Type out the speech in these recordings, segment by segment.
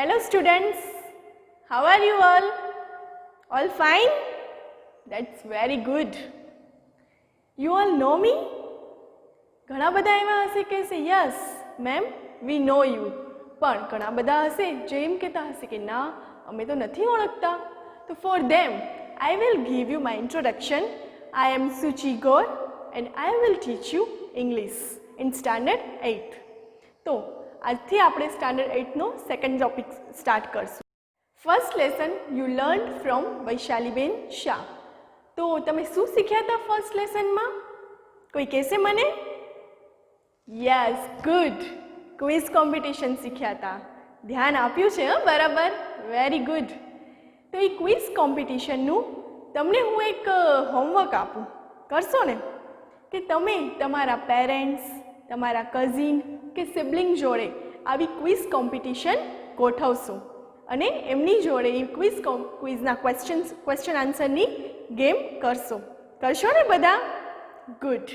Hello students, how are you all? All fine? That's very good. You all know me? ઘણા બધા એવા હશે કે છે yes ma'am we know you, પણ ઘણા બધા હશે જે એમ કહેતા હશે કે ના અમે તો નથી ઓળખતા. તો for them I will give you my introduction. I am Suchi Gaur and I will teach you English in standard 8th. તો આજથી આપણે સ્ટાન્ડર્ડ 8નો સેકન્ડ ટોપિક સ્ટાર્ટ કરશું. First lesson you learn from વૈશાલીબેન શાહ. તો તમે શું શીખ્યા હતા ફર્સ્ટ લેસનમાં? કોઈ કહેશે મને? Yes, good. ક્વિઝ કોમ્પિટિશન શીખ્યા હતા. ધ્યાન આપ્યું છે બરાબર, વેરી ગુડ. તો એ ક્વિઝ કોમ્પિટિશનનું તમને હું એક હોમવર્ક આપું, કરશો ને? કે તમે તમારા પેરેન્ટ્સ, તમારા કઝિન કે સિબલિંગ જોડે આવી ક્વિઝ કોમ્પિટિશન ગોઠવશો અને એમની જોડે એ ક્વિઝના ક્વેશ્ચન આન્સરની ગેમ કરશો ને બધા? Good.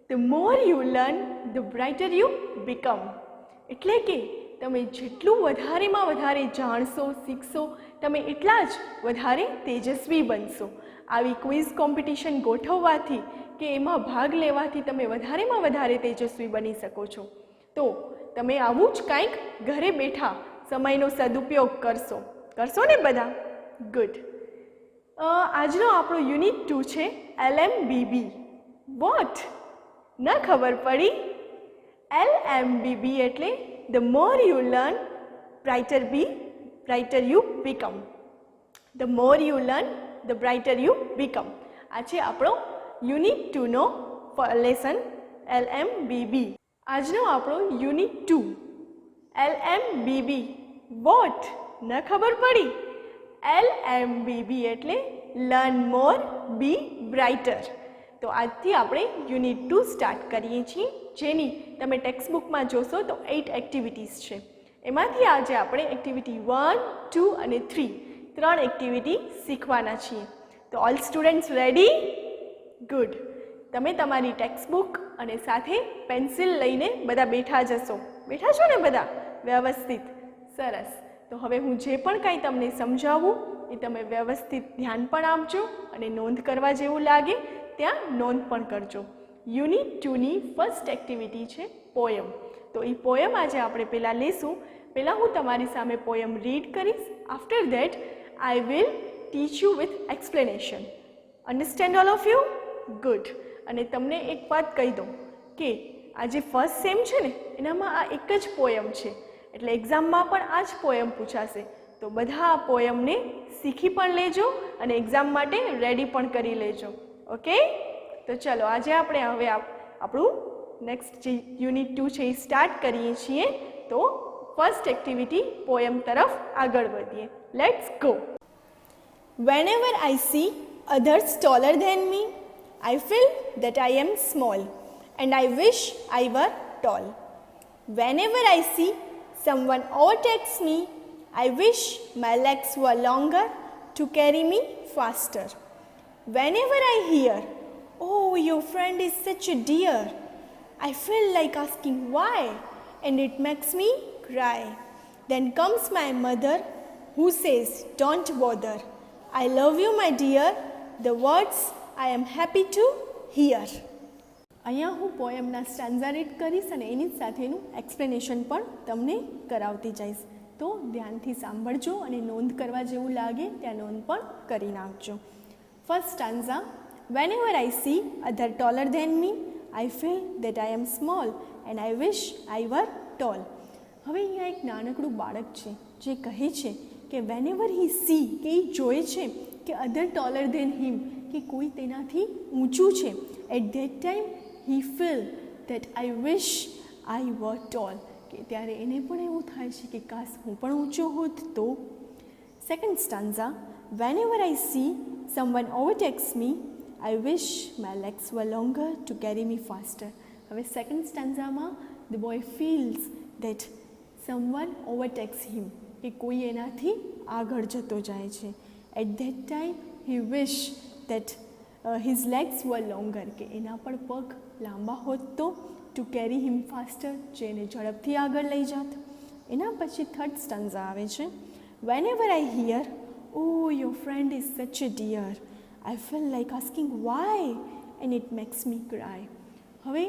The more you learn the brighter you become. એટલે કે તમે જેટલું વધારેમાં વધારે જાણશો, શીખશો, તમે એટલા જ વધારે તેજસ્વી બનશો. આવી ક્વિઝ કોમ્પિટિશન ગોઠવવાથી કે એમાં ભાગ લેવાથી તમે વધારેમાં વધારે તેજસ્વી બની શકો છો. તો તમે આવું જ કંઈક ઘરે બેઠા સમયનો સદુપયોગ કરશો ને બધા? ગુડ. આજનો આપણો યુનિટ 2 છે LMBB. વોટ? ન ખબર પડી? LMBB એટલે the more you learn brighter you become. The more you learn the brighter you become. આ છે આપણો યુનિટ 2નો લેસન LMBB. આજનો આપણો યુનિટ 2 LMBB. વોટ? ન ખબર પડી? LMBB એટલે લર્ન મોર બી બ્રાઇટર. તો આજથી આપણે યુનિટ 2 સ્ટાર્ટ કરીએ છીએ, જેની તમે ટેક્સ્ટબુકમાં જોશો તો 8 એક્ટિવિટીઝ છે. એમાંથી આજે આપણે એક્ટિવિટી 1, 2 અને 3 3 એક્ટિવિટી શીખવાના છીએ. તો ઓલ સ્ટુડન્ટ્સ રેડી? ગુડ. તમે તમારી ટેક્સ્ટબુક અને સાથે પેન્સિલ લઈને બધા બેઠા જશો. બેઠા છો ને બધા? વ્યવસ્થિત. સરસ. તો હવે હું જે પણ કાંઈ તમને સમજાવું એ તમે વ્યવસ્થિત ધ્યાન પણ આપજો અને નોંધ કરવા જેવું લાગે ત્યાં નોંધ પણ કરજો. યુનિટ 2ની ફર્સ્ટ એક્ટિવિટી છે પોયમ. તો એ પોયમ આજે આપણે પહેલાં લેશું. પહેલાં હું તમારી સામે પોયમ રીડ કરીશ. After that I will teach you with explanation. Understand all of you? Good. અને તમને એક વાત કહી દઉં કે આ જે ફર્સ્ટ સેમ છે ને એનામાં આ એક જ પોયમ છે, એટલે એક્ઝામમાં પણ આ જ પોયમ પૂછાશે. તો બધા આ પોયમને શીખી પણ લેજો અને એક્ઝામ માટે રેડી પણ કરી લેજો. ઓકે? તો ચલો આજે આપણે હવે આપણું નેક્સ્ટ જે યુનિટ 2 છે એ સ્ટાર્ટ કરીએ છીએ. તો ફર્સ્ટ એક્ટિવિટી પોયમ તરફ આગળ વધીએ. Let's go. Whenever I see others taller than me, I feel that I am small and I wish I were tall. Whenever I see someone overtakes me, I wish my legs were longer to carry me faster. Whenever I hear, "Oh, your friend is such a dear," I feel like asking why, and it makes me cry. Then comes my mother who says, "Don't bother. I love you, my dear," the words I am happy to hear. અહીંયા હું પોયમના stanza read કરીશ અને એની સાથેનું explanation પણ તમને કરાવતી જઈશ. તો ધ્યાનથી સાંભળજો અને નોંધ કરવા જેવું લાગે ત્યાં નોંધ પણ કરી નાખજો. First stanza. Whenever I see other taller than me, I feel that I am small and I wish I were tall. હવે અહીંયા એક નાનકડું બાળક છે જે કહે છે કે whenever he see, કે એ જોઈ છે કે other taller than him, કે કોઈ તેનાથી ઊંચું છે, at that time he feel that I wish I were tall, કે ત્યારે એને પણ એવું થાય છે કે કાશ હું પણ ઊંચો હોત તો. Second stanza. Whenever I see someone overtakes me, I wish my legs were longer to carry me faster. હવે second સ્ટાન્ઝામાં the boy feels that someone overtakes him, કે કોઈ એનાથી આગળ જતો જાય છે. At that time he wish that his legs were longer, કે એના પણ પગ લાંબા હોત તો to carry him faster, જે એને ઝડપથી આગળ લઈ જાત. એના પછી થર્ડ સ્ટાન્ઝા આવે છે. Whenever I hear, oh, your friend is such a dear, I feel like asking why, and it makes me cry. હવે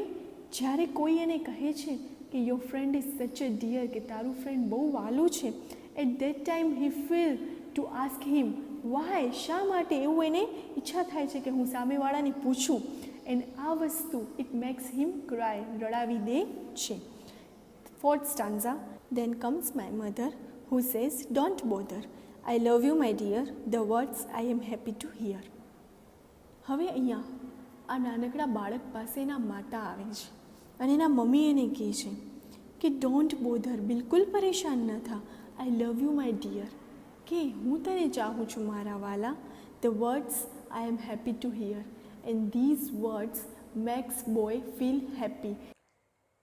જ્યારે કોઈ એને કહે છે કે યોર ફ્રેન્ડ ઇઝ સચ અ ડિયર, કે તારું ફ્રેન્ડ બહુ વાલું છે, at that time he feel to ask him why, શા માટે, એવું એને ઈચ્છા થાય છે કે હું સામેવાળાને પૂછું. એન્ડ આ વસ્તુ ઇટ મેક્સ હિમ ક્રાય, રડાવી દે છે. Fourth stanza, then comes my mother who says, don't bother, I love you my dear, the words I am happy to hear. હવે અહીંયા આ નાનકડા બાળક પાસે એના માતા આવે છે અને એના મમ્મી એને કહે છે કે ડોન્ટ બોધર, બિલકુલ પરેશાન ન થા, I love you my dear, કે હું તને ચાહું છું મારા વાલા, the words I am happy to hear, and these words makes boy feel happy.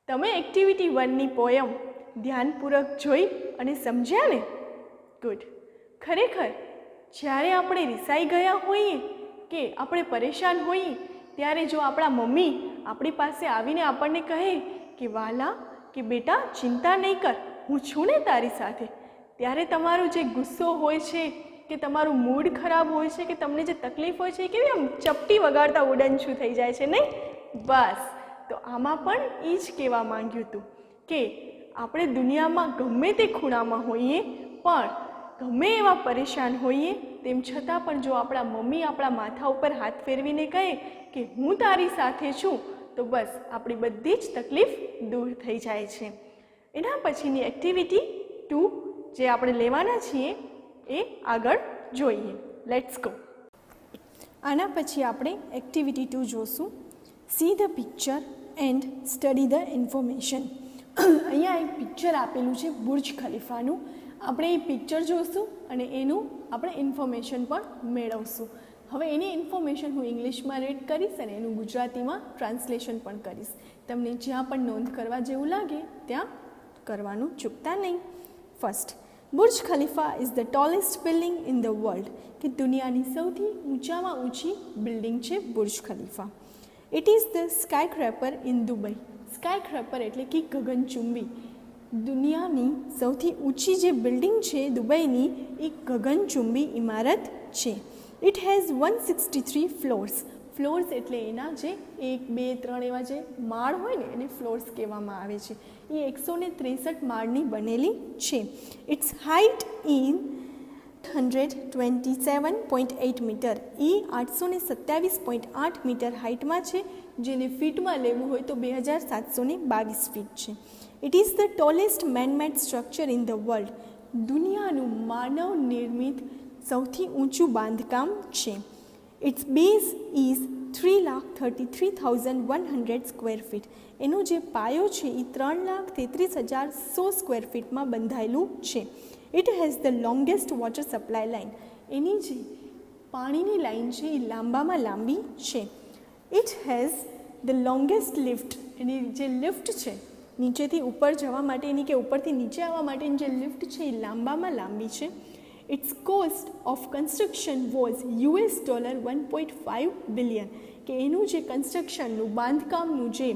તમે એક્ટિવિટી 1ની પોયમ ધ્યાનપૂર્વક જોઈ અને સમજ્યા ને? ગુડ. ખરેખર જ્યારે આપણે રિસાઈ ગયા હોઈએ કે આપણે પરેશાન હોઈએ ત્યારે જો આપણા મમ્મી આપણી પાસે આવીને આપણને કહે કે વાલા, કે બેટા ચિંતા નહીં કર, હું છું ને તારી સાથે, ત્યારે તમારો જે ગુસ્સો હોય છે કે તમારું મૂડ ખરાબ હોય છે કે તમને જે તકલીફ હોય છે એ કેવી આમ ચપટી વગાડતા ઉડનછું થઈ જાય છે નહીં? બસ, તો આમાં પણ એ જ કહેવા માંગ્યું હતું કે આપણે દુનિયામાં ગમે તે ખૂણામાં હોઈએ પણ ગમે એવા પરેશાન હોઈએ તેમ છતાં પણ જો આપણા મમ્મી આપણા માથા ઉપર હાથ ફેરવીને કહે કે હું તારી સાથે છું, તો બસ આપણી બધી જ તકલીફ દૂર થઈ જાય છે. એના પછીની એક્ટિવિટી 2 જે આપણે લેવાના છીએ એ આગળ જોઈએ. Let's go. આના પછી આપણે એક્ટિવિટી 2 જોશું. See the picture and study the information. અહીંયા એક પિક્ચર આપેલું છે બુર્જ ખલીફાનું. આપણે એ પિક્ચર જોઈશું અને એનું આપણે ઇન્ફોર્મેશન પણ મેળવશું. હવે એની ઇન્ફોર્મેશન હું ઇંગ્લિશમાં રીડ કરીશ અને એનું ગુજરાતીમાં ટ્રાન્સલેશન પણ કરીશ. તમને જ્યાં પણ નોંધ કરવા જેવું લાગે ત્યાં કરવાનું ચૂકતા નહીં. First, Burj Khalifa is the tallest building in the world, કે દુનિયાની સૌથી ઊંચામાં ઊંચી બિલ્ડિંગ છે Burj Khalifa. It is the skyscraper in Dubai. Skyscraper એટલે કે ગગનચુંબી. દુનિયાની સૌથી ઊંચી જે બિલ્ડિંગ છે દુબઈની એ ગગનચુંબી ઇમારત છે. It has 163 ફ્લોર્સ. ફ્લોર્સ એટલે એના જે 1, 2, 3 એવા જે માળ હોય ને એને ફ્લોર્સ કહેવામાં આવે છે. એ 163 માળની બનેલી છે. Its height in 127.8 metre. એ 827.8 મીટર હાઇટમાં છે, જેને ફીટમાં લેવું હોય તો 2722 ફીટ છે. It is the tallest manmade structure in the world. દુનિયાનું માનવ નિર્મિત સૌથી ઊંચું બાંધકામ છે. Its base is 3,33,100 square feet. એનો જે પાયો છે એ 3,33,100 સ્ક્વેર ફીટમાં બંધાયેલું છે. It has the longest water supply line. એની જે પાણીની લાઇન છે એ લાંબામાં લાંબી છે. It has the longest lift. એની જે લિફ્ટ છે નીચેથી ઉપર જવા માટેની કે ઉપરથી નીચે આવવા માટેની જે લિફ્ટ છે એ લાંબામાં લાંબી છે. It's cost of construction was $1.5 billion, કે એનું જે કન્સ્ટ્રક્શનનું બાંધકામનું જે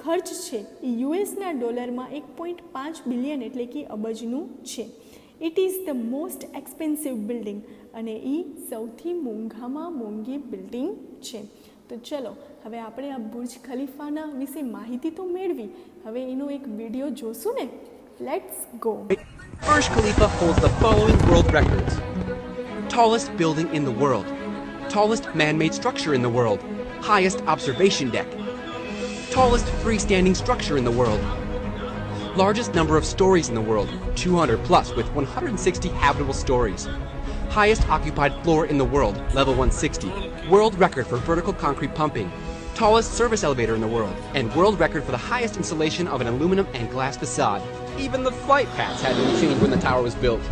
ખર્ચ છે એ યુએસના ડોલરમાં 1.5 બિલિયન એટલે કે અબજનું છે. It is the most expensive building, અને એ સૌથી મોંઘામાં મોંઘી બિલ્ડિંગ છે. તો ચલો હવે આપણે આ બુર્જ ખલીફાના વિશે માહિતી તો મેળવી, હવે એનો એક વિડીયો જોશું ને. Let's go. Burj Khalifa holds the following world records. Tallest building in the world. Tallest man-made structure in the world. Highest observation deck. Tallest freestanding structure in the world. Largest number of stories in the world, 200 plus with 160 habitable stories. Highest occupied floor in the world, level 160. World record for vertical concrete pumping. Tallest service elevator in the world, and world record for the highest installation of an aluminum and glass facade. Even the flight paths had to be changed when the tower was built.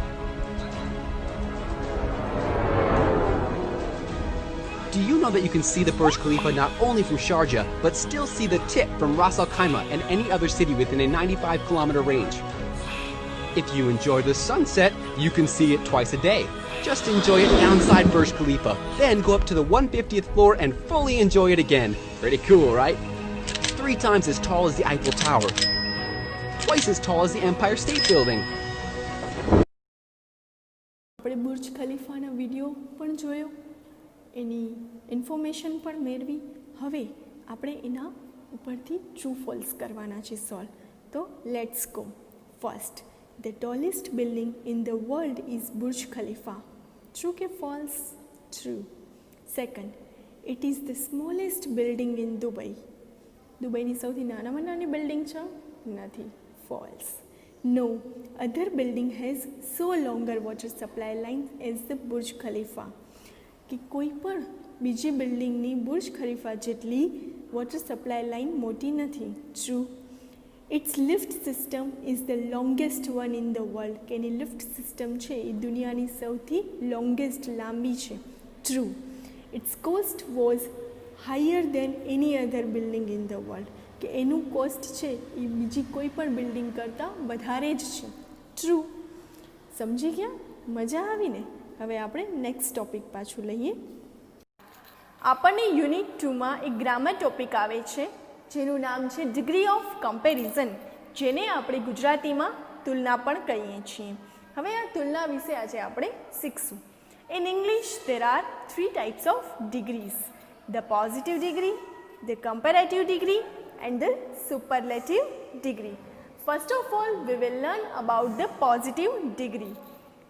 Do you know that you can see the Burj Khalifa not only from Sharjah, but still see the tip from Ras Al Khaimah and any other city within a 95-kilometer range? If you enjoy the sunset, you can see it twice a day. Just enjoy it downside Burj Khalifa, then go up to the 150th floor and fully enjoy it again. Pretty cool, right? 3 times as tall as the Eiffel Tower. twice as tall as the Empire State Building. આપણે Burj ખલીફાના video પણ જોયો, એની information પણ મેળવી. હવે આપણે એના ઉપરથી true false કરવાના છે સોલ્વ. તો let's go. First, the tallest building in the world is Burj Khalifa. True કે false? True. Second, it is the smallest building in Dubai. દુબઈની સૌથી નાનામાં નાની બિલ્ડિંગ છે? નથી. False. No, other building has so longer water supply line as the Burj Khalifa. કે કોઈ પણ બીજી બિલ્ડિંગની બુર્જ ખલીફા જેટલી વોટર સપ્લાય લાઇન મોટી નથી. True. It's lift system is the longest one in the world. કે એની લિફ્ટ સિસ્ટમ છે એ દુનિયાની સૌથી લોંગેસ્ટ લાંબી છે. True. It's cost was higher than any other building in the world. કે એનું કોસ્ટ છે એ બીજી કોઈ પણ બિલ્ડિંગ કરતાં વધારે જ છે. ટ્રુ. સમજી ગયા? મજા આવીને? હવે આપણે નેક્સ્ટ ટોપિક પાછું લઈએ. આપણને યુનિટ 2માં એક ગ્રામર ટોપિક આવે છે જેનું નામ છે ડિગ્રી ઓફ કમ્પેરિઝન, જેને આપણે ગુજરાતીમાં તુલના પણ કહીએ છીએ. હવે આ તુલના વિશે આજે આપણે શીખશું. In English there are 3 types of degrees: the positive degree, the comparative degree and the superlative degree. First of all, we will learn about the positive degree.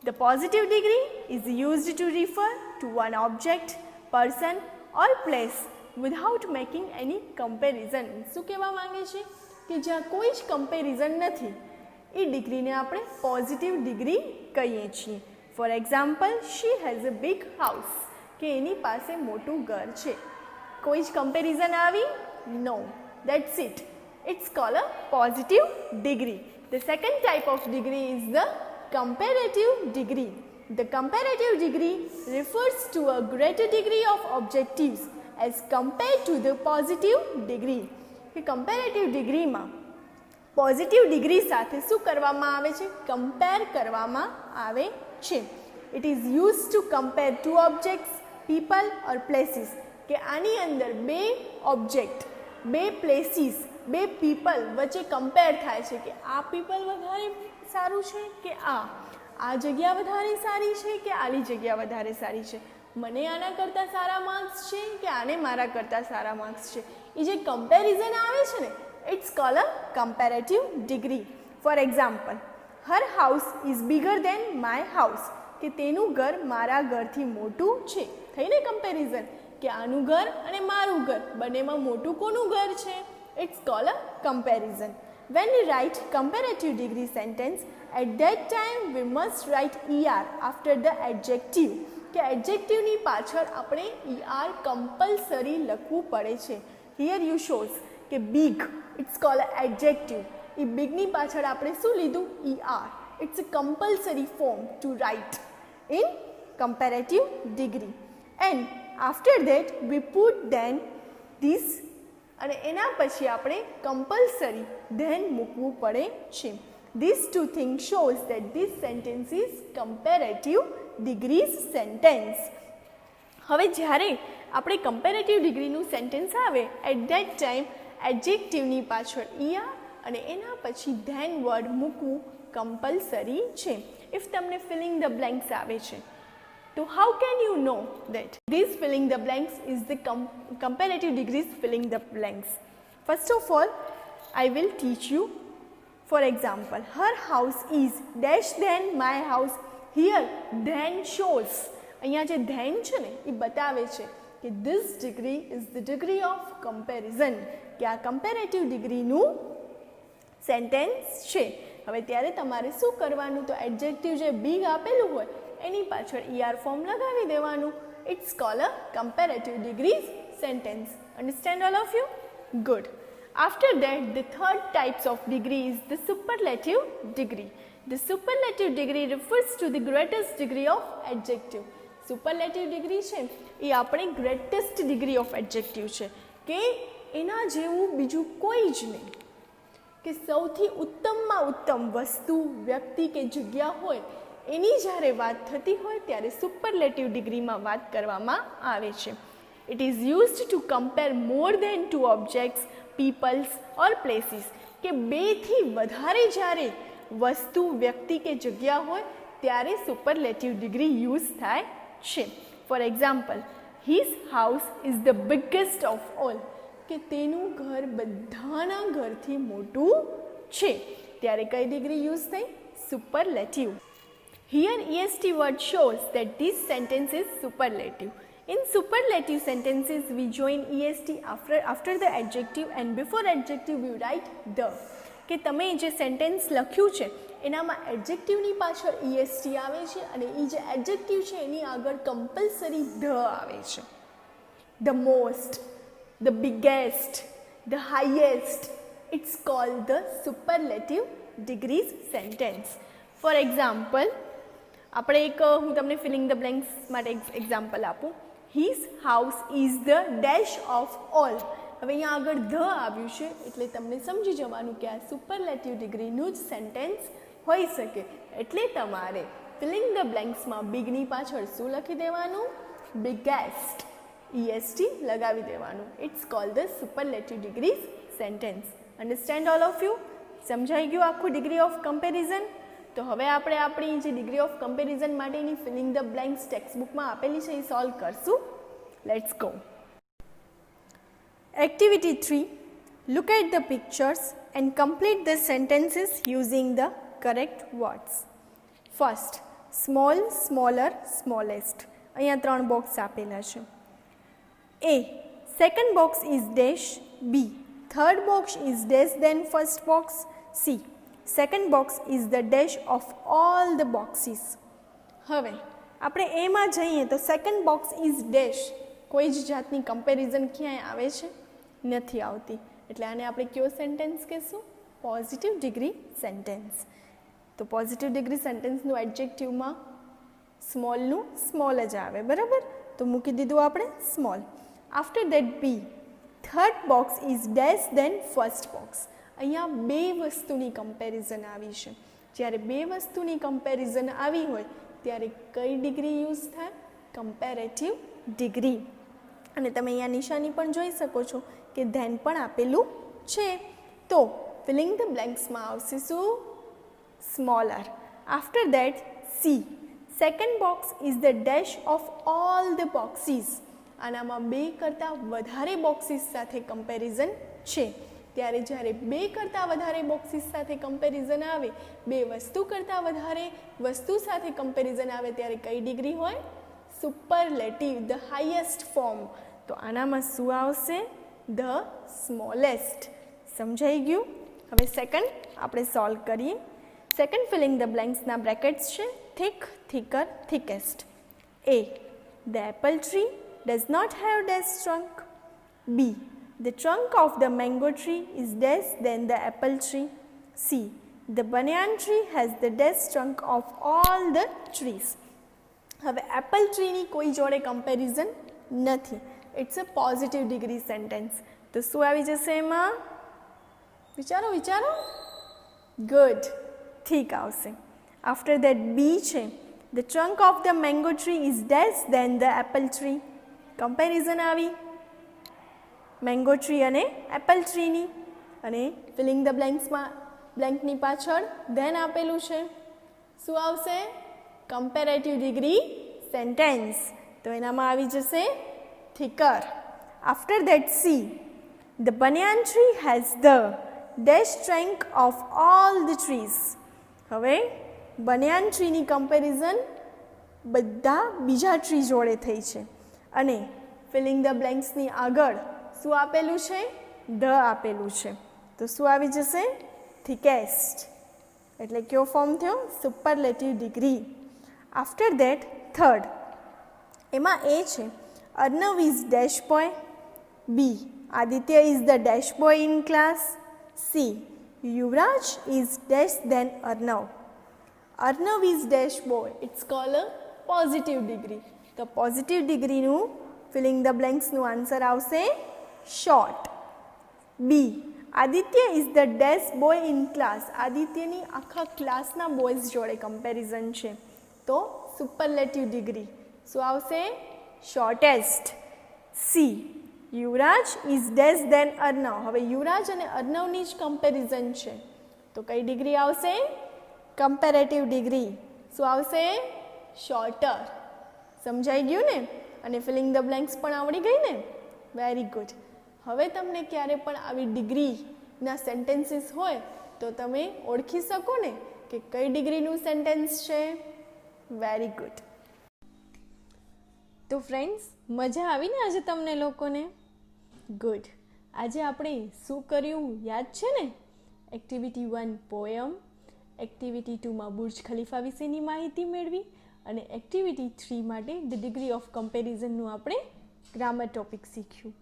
The positive degree is used to refer to one object, person or place without making any comparison. શું કહેવા માંગે છે? કે જ્યાં કોઈ જ comparison નથી એ ડિગ્રીને આપણે પોઝિટિવ ડિગ્રી કહીએ છીએ. For example, she has a big house. કે એની પાસે મોટું ઘર છે. કોઈ જ કમ્પેરિઝન આવી? નો. That's it. It's called a positive degree. The second type of degree is the comparative degree. The comparative degree refers to a greater degree of objectives as compared to the positive degree. કે comparative degree માં positive degree સાથે શું કરવામાં આવે છે? Compare કરવામાં આવે છે. It is used to compare two objects, people or places. કે આની અંદર બે ઓબ્જેક્ટ, બે પ્લેસીસ, બે પીપલ વચ્ચે કમ્પેર થાય છે કે આ પીપલ વધારે સારું છે કે આ જગ્યા વધારે સારી છે કે આલી જગ્યા વધારે સારી છે, મને આના કરતાં સારા માર્ક્સ છે કે આને મારા કરતાં સારા માર્ક્સ છે. એ જે કમ્પેરિઝન આવે છે ને, it's called a comparative degree. For example, her house is bigger than my house. કે તેનું ઘર મારા ઘરથી મોટું છે. થઈને કમ્પેરિઝન કે આનું ઘર અને મારું ઘર બંનેમાં મોટું કોનું ઘર છે? It's called a comparison. When we write comparative degree sentence, at that time we must write ER after the adjective. કે એડજેક્ટિવની પાછળ આપણે ER કમ્પલસરી લખવું પડે છે. હિયર યુ શોઝ કે big, it's called a adjective. એ બિગની પાછળ આપણે શું લીધું? ER. It's a compulsory form to write in comparative degree. And after that we put then this, અને એના પછી આપણે કમ્પલસરી ધેન મૂકવું પડે છે. This two thing shows that this sentence is comparative degrees sentence. હવે જ્યારે આપણે કમ્પેરેટિવ ડિગ્રીનું સેન્ટેન્સ આવે, એટ ધેટ ટાઈમ એડજેક્ટિવની પાછળ ER અને એના પછી ધેન વર્ડ મૂકવું કમ્પલસરી છે. ઇફ તમને ફિલિંગ ધ બ્લેન્ક્સ આવે છે, તો how can you know that this filling the blanks is the comparative degrees filling the blanks? First of all, I will teach you. For example, her house is dash than my house. Here than shows, અહીંયા જે then છે ને એ બતાવે છે કે this degree is the degree of comparison. કે આ comparative degree sentence છે. હવે ત્યારે તમારે શું કરવાનું? તો એડજેક્ટિવ જે બિગ આપેલું હોય એની પાછળ ER ફોર્મ લગાવી દેવાનું. It's called a comparative degrees sentence. Understand all of you? Good. After that the third types of degree is the superlative degree. The superlative degree refers to the greatest degree of adjective. Superlative degree છે એ આપણે greatest degree of adjective છે કે એના જેવું બીજું કોઈ જ નહીં. કે સૌથી ઉત્તમમાં ઉત્તમ વસ્તુ, વ્યક્તિ કે જગ્યા હોય એની જ્યારે વાત થતી હોય ત્યારે સુપરલેટિવ ડિગ્રીમાં વાત કરવામાં આવે છે. It is used to compare more than two objects, peoples or places. કે બેથી વધારે જ્યારે વસ્તુ વ્યક્તિ કે જગ્યા હોય ત્યારે સુપરલેટિવ ડિગ્રી યુઝ થાય છે. For example, his house is the biggest of all, કે તેનું ઘર બધાના ઘરથી મોટું છે, ત્યારે કઈ ડિગ્રી યુઝ થઈ? Superlative. Here EST word shows that this sentence is superlative. In superlative sentences we join EST after the adjective and before adjective we write the. કે તમે જે સેન્ટેન્સ લખ્યું છે એનામાં એડજેક્ટિવની પાછળ EST આવે છે અને એ જે એડજેક્ટિવ છે એની આગળ કમ્પલસરી ધ આવે છે. The most, the biggest, the highest, it's called the superlative degrees sentence. For example, આપણે હું તમને ફિલિંગ ધ બ્લેન્ક્સ માટે એક્ઝામ્પલ આપું. His house is the dash of all. હવે અહીંયા આગળ ધ આવ્યું છે એટલે તમને સમજી જવાનું કે આ સુપરલેટિવ ડિગ્રીનું જ સેન્ટેન્સ હોઈ શકે. એટલે તમારે ફિલિંગ ધ બ્લેન્ક્સમાં બિગની પાછળ શું લખી દેવાનું? બિગેસ્ટ, EST લગાવી દેવાનું. It's called the superlative degrees sentence. Understand all of you? સમજાઈ ગયું આખું ડિગ્રી ઓફ કમ્પેરિઝન? તો હવે આપણે આપણી જે ડિગ્રી ઓફ કમ્પેરિઝન માટેની ફિલિંગ ધ બ્લેન્ક્સ ટેક્સ્ટબુકમાં આપેલી છે એ સોલ્વ કરશું. Let's go. Activity 3. Look at the pictures and complete the sentences using the correct words. First, small, smaller, smallest. અહીંયા 3 બોક્સ આપેલા છે. A. Second box is dash. B. Third box is dash then first box. C. Second box is the dash of all the boxes. હવે આપણે એમાં જઈએ તો second box is dash. કોઈ જ જાતની કમ્પેરિઝન ક્યાંય આવે છે? નથી આવતી. એટલે આને આપણે કયો સેન્ટેન્સ કહેશું? Positive degree sentence. તો પોઝિટિવ ડિગ્રી સેન્ટેન્સનું એડજેક્ટિવમાં સ્મોલનું સ્મોલ જ આવે, બરાબર? તો મૂકી દીધું આપણે small. After that B. Third box is dash than first box. અહીંયા બે વસ્તુની કમ્પેરિઝન આવી છે. જ્યારે બે વસ્તુની કમ્પેરિઝન આવી હોય ત્યારે કઈ ડિગ્રી યુઝ થાય? Comparative degree. અને તમે અહીંયા નિશાની પણ જોઈ શકો છો કે ધેન પણ આપેલું છે. તો ફિલિંગ ધ બ્લેન્ક્સમાં આવશે શું? Smaller. After that C. Second box is the dash of all the boxes. આનામાં બે કરતાં વધારે બોક્સીસ સાથે કમ્પેરિઝન છે. ત્યારે જ્યારે બે કરતાં વધારે બોક્સીસ સાથે કમ્પેરિઝન આવે, બે વસ્તુ કરતાં વધારે વસ્તુ સાથે કમ્પેરિઝન આવે ત્યારે કઈ ડિગ્રી હોય? Superlative, the highest form. તો આનામાં શું આવશે? The smallest. સમજાઈ ગયું? હવે સેકન્ડ આપણે સોલ્વ કરીએ. સેકન્ડ ફિલિંગ ધ બ્લેન્ક્સના બ્રેકેટ્સ છે thick, thicker, thickest. A. The apple tree does not have dash trunk. B. The trunk of the mango tree is dash than the apple tree. C. The banyan tree has the dash trunk of all the trees. હવે apple ટ્રીની કોઈ જોડે comparison નથી. It's a positive degree sentence. તો શું આવી જશે એમાં? વિચારો વિચારો. ગુડ, ઠીક આવશે. આફ્ટર દેટ બી છે. The trunk of the mango tree is dash than the apple tree. Comparison આવી મેંગો ટ્રી અને એપલ ટ્રીની. અને ફિલિંગ ધ બ્લેન્ક્સમાં બ્લેન્કની પાછળ ધેન આપેલું છે. શું આવશે? Comparative degree sentence. તો એનામાં આવી જશે થિકર. After that C. The banyan tree has the dash trunk of all the trees. હવે બનિયાન ટ્રીની કમ્પેરિઝન બધા બીજા ટ્રી જોડે થઈ છે. અને ફિલિંગ ધ બ્લેન્ક્સની આગળ શું આપેલું છે? ધ આપેલું છે. તો શું આવી જશે? થિકેસ્ટ. એટલે કયો ફોર્મ થયો? Superlative degree. After that third. એમાં એ છે Arnav is dash boy. B. Aditya is the dash boy in class. C. Yuvraj is dash then Arnav. Arnav is dash boy. It's called a positive degree. તો પોઝિટિવ ડિગ્રીનું ફિલિંગ ધ બ્લેન્ક્સનું answer આવશે short. B. Aditya is the dash boy in class. આદિત્યની આખા ક્લાસના boys જોડે comparison છે. તો સુપરલેટિવ ડિગ્રી શું આવશે? Shortest. C. Yuvraj is dash then Arnav. હવે યુવરાજ અને અર્નવની જ કમ્પેરિઝન છે, તો કઈ ડિગ્રી આવશે? Comparative degree. શું આવશે? શોર્ટર. સમજાઈ ગયું ને? અને ફિલિંગ ધ બ્લેન્ક્સ પણ આવડી ગઈ ને? Very good. હવે તમને ક્યારે પણ આવી ડિગ્રીના સેન્ટેન્સીસ હોય તો તમે ઓળખી શકો ને કે કઈ ડિગ્રીનું સેન્ટેન્સ છે? Very good. તો ફ્રેન્ડ્સ, મજા આવી ને આજે તમને લોકોને? ગુડ. આજે આપણે શું કર્યું યાદ છે ને? એક્ટિવિટી 1 પોયમ, એક્ટિવિટી 2માં બુર્જ ખલીફા વિશેની માહિતી મેળવી અને એક્ટિવિટી 3 માટે ધ ડિગ્રી ઓફ કમ્પેરિઝનનું આપણે ગ્રામર ટોપિક શીખ્યું.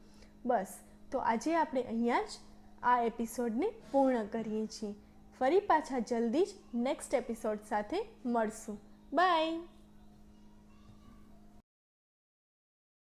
બસ, તો આજે આપણે અહીંયા જ આ એપિસોડને પૂર્ણ કરીએ છીએ. ફરી પાછા જલ્દી જ નેક્સ્ટ એપિસોડ સાથે મળશું. બાય.